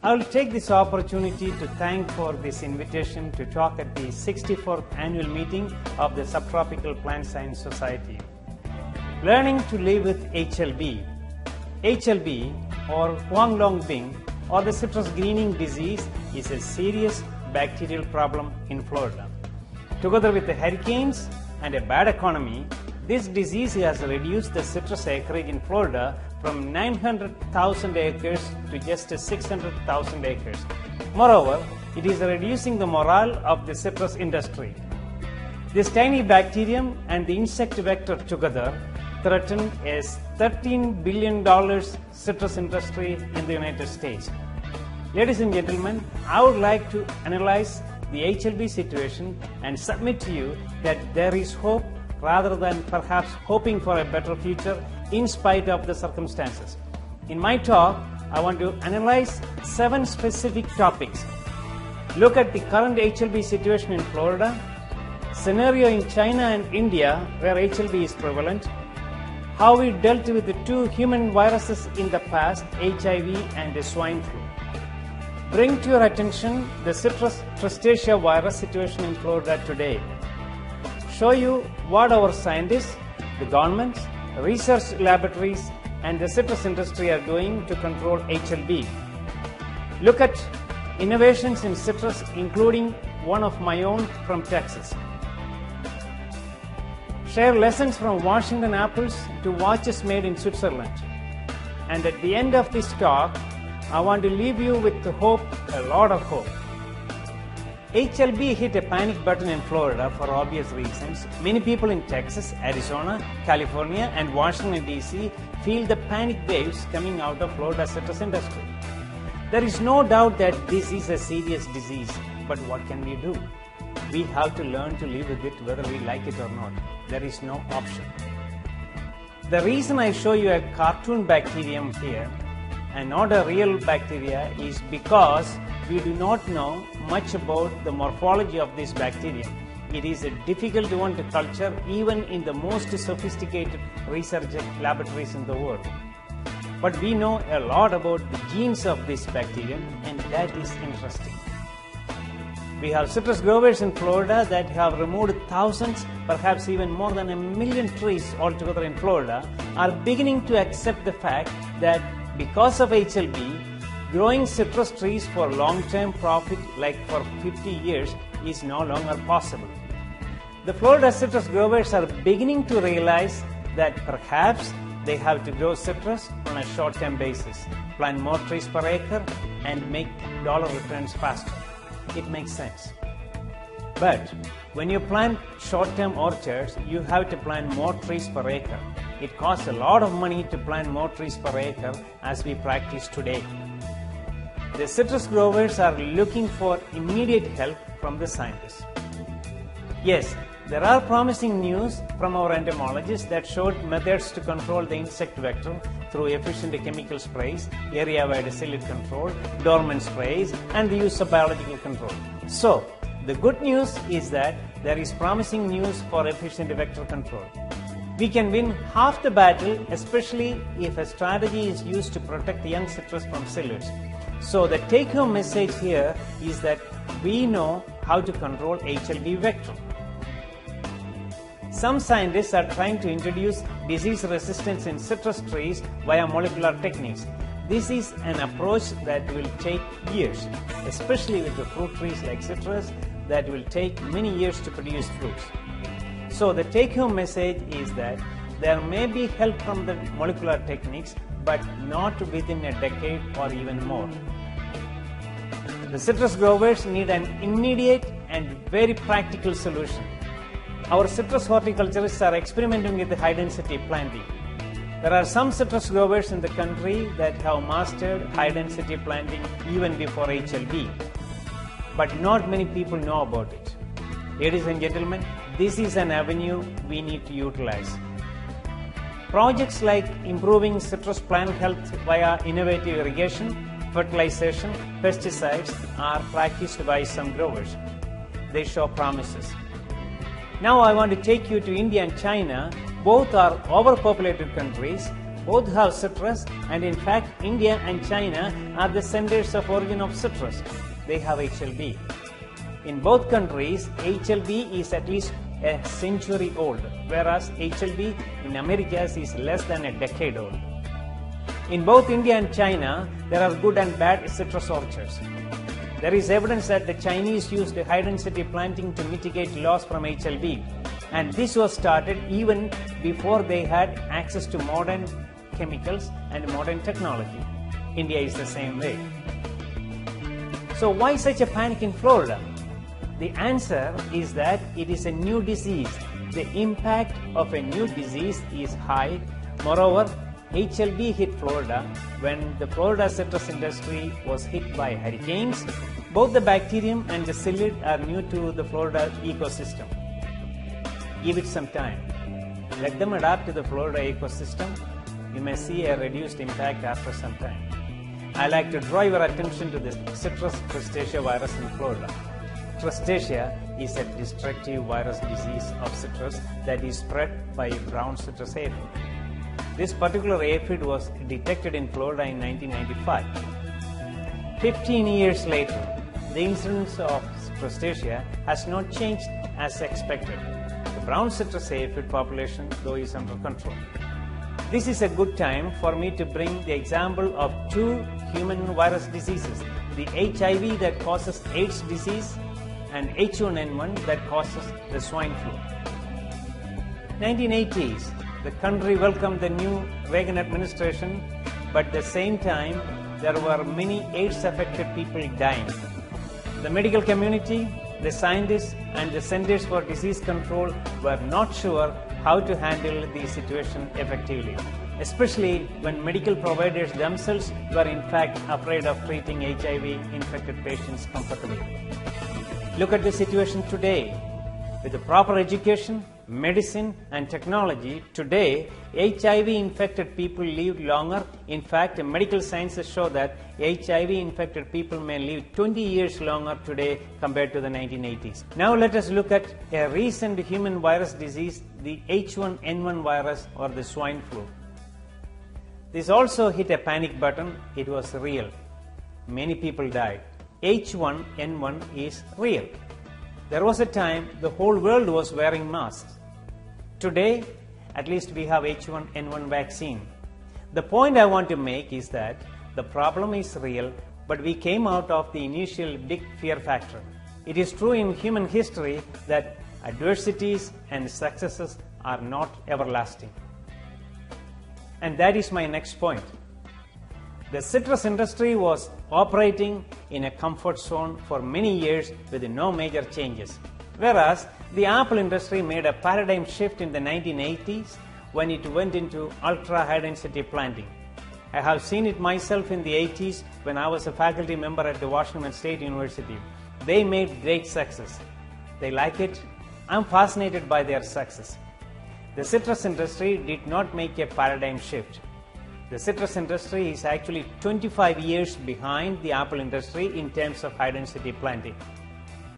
I will take this opportunity to thank for this invitation to talk at the 64th annual meeting of the Subtropical Plant Science Society. Learning to live with HLB. HLB, or Huanglongbing, or the citrus greening disease, is a serious bacterial problem in Florida. Together with the hurricanes and a bad economy, this disease has reduced the citrus acreage in Florida from 900,000 acres to just 600,000 acres. Moreover, it is reducing the morale of the citrus industry. This tiny bacterium and the insect vector together threaten a $13 billion citrus industry in the United States. Ladies and gentlemen, I would like to analyze the HLB situation and submit to you that there is hope rather than perhaps hoping for a better future in spite of the circumstances. In my talk, I want to analyze 7 specific topics. Look at the current HLB situation in Florida, scenario in China and India where HLB is prevalent, how we dealt with the 2 human viruses in the past, HIV and the swine flu. Bring to your attention the citrus tristacea virus situation in Florida today. Show you what our scientists, the governments, research laboratories and the citrus industry are doing to control HLB. Look at innovations in citrus, including one of my own from Texas. Share lessons from Washington apples to watches made in Switzerland. And at the end of this talk, I want to leave you with hope, a lot of hope. HLB hit a panic button in Florida for obvious reasons. Many people in Texas, Arizona, California and Washington DC feel the panic waves coming out of Florida's citrus industry. There is no doubt that this is a serious disease, but what can we do? We have to learn to live with it whether we like it or not. There is no option. The reason I show you a cartoon bacterium here and not a real bacteria is because we do not know much about the morphology of this bacterium. It is a difficult one to culture even in the most sophisticated research laboratories in the world. But we know a lot about the genes of this bacterium, and that is interesting. We have citrus growers in Florida that have removed thousands, perhaps even more than 1 million trees altogether in Florida, are beginning to accept the fact that because of HLB, growing citrus trees for long-term profit like for 50 years is no longer possible. The Florida citrus growers are beginning to realize that perhaps they have to grow citrus on a short-term basis, plant more trees per acre and make dollar returns faster. It makes sense. But when you plant short-term orchards, you have to plant more trees per acre. It costs a lot of money to plant more trees per acre as we practice today. The citrus growers are looking for immediate help from the scientists. Yes, there are promising news from our entomologists that showed methods to control the insect vector through efficient chemical sprays, area-wide silage control, dormant sprays, and the use of biological control. So, the good news is that there is promising news for efficient vector control. We can win half the battle, especially if a strategy is used to protect the young citrus from psyllids. So the take-home message here is that we know how to control HLB vector. Some scientists are trying to introduce disease resistance in citrus trees via molecular techniques. This is an approach that will take years, especially with the fruit trees like citrus that will take many years to produce fruits. So the take-home message is that there may be help from the molecular techniques, but not within a decade or even more. The citrus growers need an immediate and very practical solution. Our citrus horticulturists are experimenting with high-density planting. There are some citrus growers in the country that have mastered high-density planting even before HLB, but not many people know about it. Ladies and gentlemen, this is an avenue we need to utilize. Projects like improving citrus plant health via innovative irrigation, fertilization, pesticides are practiced by some growers. They show promises. Now I want to take you to India and China. Both are overpopulated countries Both have citrus, and in fact India and China are the centers of origin of citrus. They have HLB. In both countries, HLB is at least a century old, whereas HLB in America is less than a decade old. In both India and China, there are good and bad citrus orchards. There is evidence that the Chinese used high-density planting to mitigate loss from HLB, and this was started even before they had access to modern chemicals and modern technology. India is the same way. So why such a panic in Florida? The answer is that it is a new disease. The impact of a new disease is high. Moreover, HLB hit Florida when the Florida citrus industry was hit by hurricanes. Both the bacterium and the psyllid are new to the Florida ecosystem. Give it some time. Let them adapt to the Florida ecosystem. You may see a reduced impact after some time. I like to draw your attention to the citrus crustacea virus in Florida. Crustacea is a destructive virus disease of citrus that is spread by brown citrus aphid. This particular aphid was detected in Florida in 1995. 15 years later, the incidence of crustacea has not changed as expected. The brown citrus aphid population, though, is under control. This is a good time for me to bring the example of two human virus diseases, the HIV that causes AIDS disease and H1N1 that causes the swine flu. 1980s, the country welcomed the new Reagan administration, but at the same time, there were many AIDS-affected people dying. The medical community, the scientists, and the Centers for Disease Control were not sure how to handle the situation effectively, especially when medical providers themselves were in fact afraid of treating HIV-infected patients comfortably. Look at the situation today. With the proper education, medicine, and technology, today HIV-infected people live longer. In fact, medical sciences show that HIV-infected people may live 20 years longer today compared to the 1980s. Now let us look at a recent human virus disease, the H1N1 virus or the swine flu. This also hit a panic button. It was real. Many people died. H1N1 is real. There was a time the whole world was wearing masks. Today, at least we have H1N1 vaccine. The point I want to make is that the problem is real, but we came out of the initial big fear factor. It is true in human history that adversities and successes are not everlasting. And that is my next point. The citrus industry was operating in a comfort zone for many years with no major changes. Whereas the apple industry made a paradigm shift in the 1980s when it went into ultra high density planting. I have seen it myself in the 80s when I was a faculty member at the Washington State University. They made great success. They like it. I'm fascinated by their success. The citrus industry did not make a paradigm shift. The citrus industry is actually 25 years behind the apple industry in terms of high density planting.